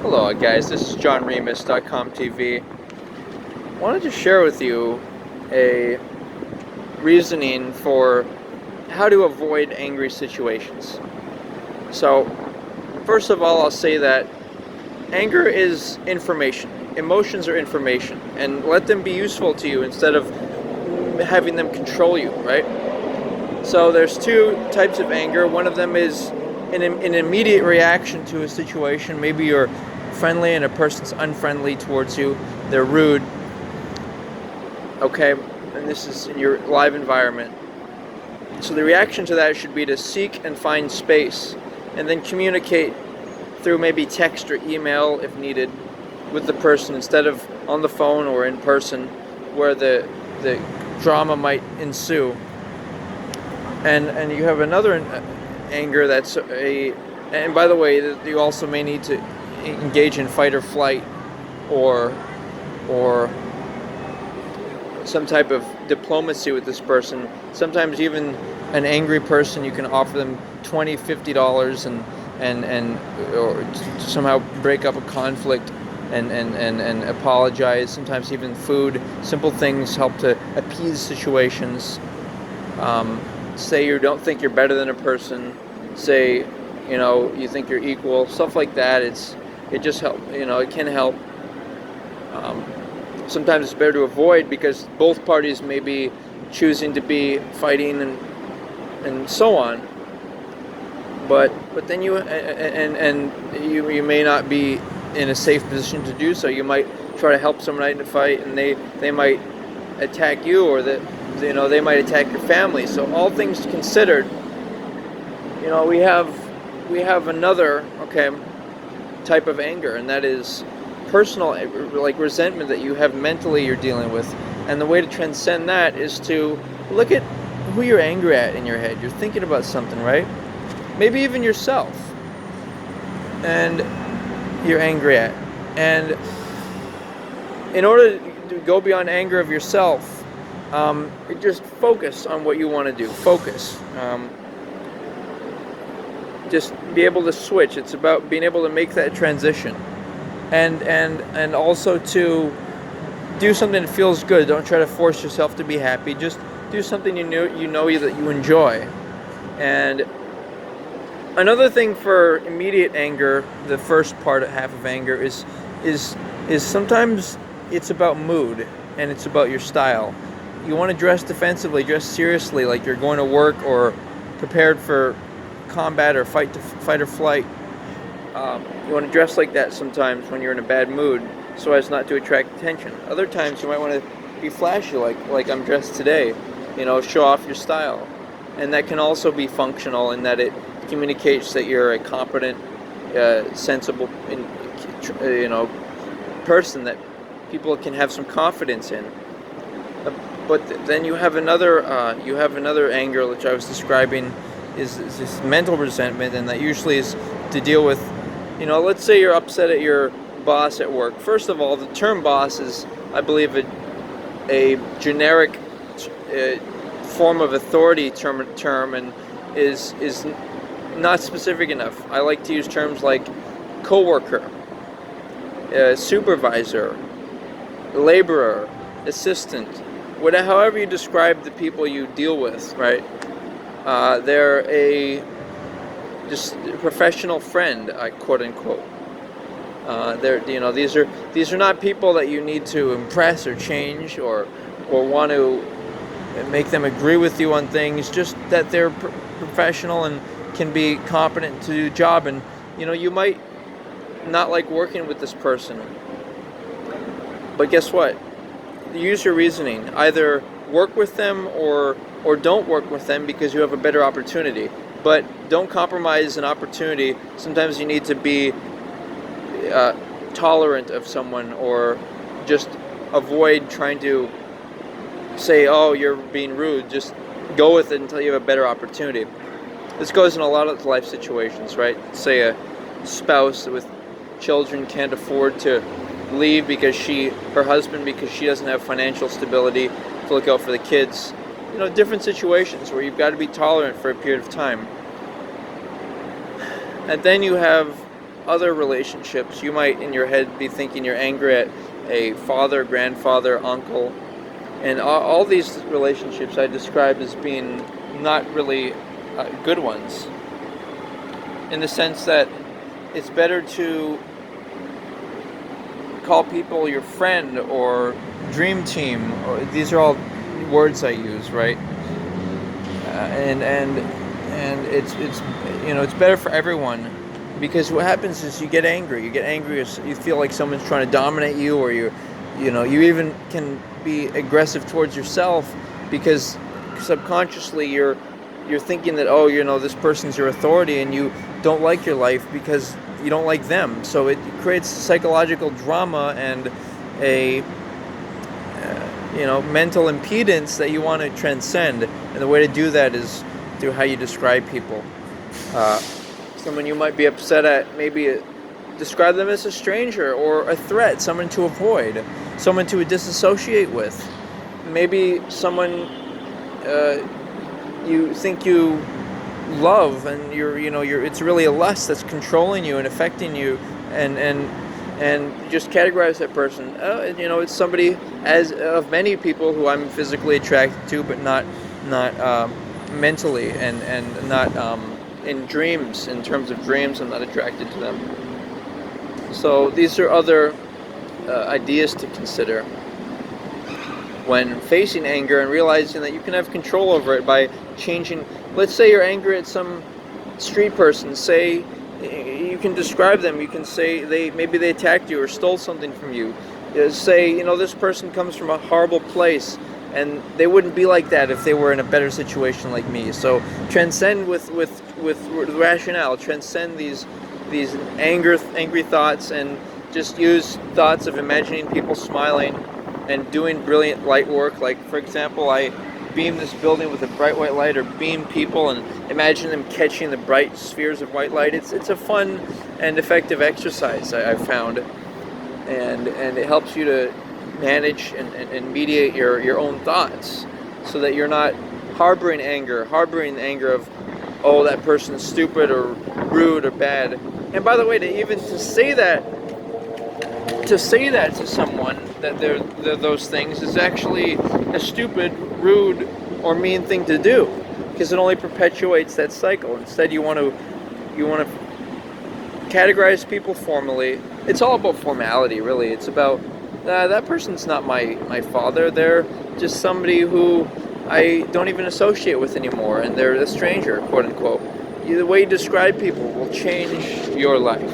Hello, guys. This is John Remus.com TV. Wanted to share with you a reasoning for how to avoid angry situations. So, first of all, I'll say that anger is information. Emotions are information, and let them be useful to you instead of having them control you, right? So, there's two types of anger. One of them is an immediate reaction to a situation. Maybe you're friendly and a person's unfriendly towards you, they're rude, okay, and this is in your live environment. So the reaction to that should be to seek and find space and then communicate through maybe text or email if needed with the person instead of on the phone or in person where the drama might ensue. And you have another anger that's and by the way, you also may need to engage in fight or flight or some type of diplomacy with this person. Sometimes even an angry person, you can offer them $20, $50 and or somehow break up a conflict and apologize. Sometimes even food, simple things help to appease situations. Say you don't think you're better than a person. Say, you think you're equal. Stuff like that. It just help. It can help. Sometimes it's better to avoid because both parties may be choosing to be fighting and so on. But then you may not be in a safe position to do so. You might try to help someone out in a fight, and they might attack you, or they might attack your family. So all things considered, we have another type of anger, and that is personal, like resentment that you have mentally you're dealing with. And the way to transcend that is to look at who you're angry at in your head. You're thinking about something, right? Maybe even yourself, and you're angry at. And in order to go beyond anger of yourself, just focus on what you want to do. Focus. Just be able to switch. It's about being able to make that transition, and also to do something that feels good. Don't try to force yourself to be happy. Just do something you know that you enjoy. And another thing for immediate anger, the first part, half of anger, is sometimes it's about mood and it's about your style. You want to dress defensively, dress seriously, like you're going to work or prepared for combat or fight or flight. You want to dress like that sometimes when you're in a bad mood, so as not to attract attention. Other times you might want to be flashy, like I'm dressed today. Show off your style, and that can also be functional in that it communicates that you're a competent, sensible, person that people can have some confidence in. But then you have another anger, which I was describing, is this mental resentment, and that usually is to deal with, let's say you're upset at your boss at work. First of all, the term boss is, I believe, a generic form of authority term and is not specific enough. I like to use terms like coworker, supervisor, laborer, assistant, however you describe the people you deal with, right? They're just professional friend, quote unquote. These are not people that you need to impress or change or want to make them agree with you on things. Just that they're professional and can be competent to do a job. And you might not like working with this person, but guess what? Use your reasoning. Either work with them or don't work with them because you have a better opportunity. But don't compromise an opportunity. Sometimes you need to be tolerant of someone, or just avoid trying to say, oh, you're being rude. Just go with it until you have a better opportunity. This goes in a lot of life situations, right? Say a spouse with children can't afford to leave because her husband, because she doesn't have financial stability to look out for the kids. Different situations where you've got to be tolerant for a period of time. And then you have other relationships. You might in your head be thinking you're angry at a father, grandfather, uncle, and all these relationships I described as being not really good ones, in the sense that it's better to call people your friend or dream team. Or, these are all words I use, right? And it's better for everyone, because what happens is you get angry. You feel like someone's trying to dominate you, or you even can be aggressive towards yourself, because subconsciously you're thinking that, oh, this person's your authority, and you don't like your life because you don't like them. So it creates psychological drama and a mental impedance that you want to transcend. And the way to do that is through how you describe people. Someone you might be upset at, maybe describe them as a stranger or a threat, someone to avoid, someone to disassociate with. Maybe someone you think you love, and it's really a lust that's controlling you and affecting you, and just categorize that person. It's somebody as of many people who I'm physically attracted to, but not mentally, and not in dreams. In terms of dreams, I'm not attracted to them. So these are other ideas to consider when facing anger, and realizing that you can have control over it by changing. Let's say you're angry at some street person. Say, you can describe them. You can say maybe they attacked you or stole something from you. Say, this person comes from a horrible place, and they wouldn't be like that if they were in a better situation like me. So transcend with rationale. Transcend these angry thoughts, and just use thoughts of imagining people smiling and doing brilliant light work. Like, for example, I beam this building with a bright white light, or beam people and imagine them catching the bright spheres of white light. It's a fun and effective exercise I've found, and it helps you to manage and mediate your own thoughts, so that you're not harboring the anger of, oh, that person's stupid or rude or bad. And by the way, to say that to someone, that they're those things, is actually a stupid, rude, or mean thing to do, because it only perpetuates that cycle. Instead, you want to categorize people formally. It's all about formality, really. It's about that person's not my father. They're just somebody who I don't even associate with anymore, and they're a stranger, quote unquote. The way you describe people will change your life.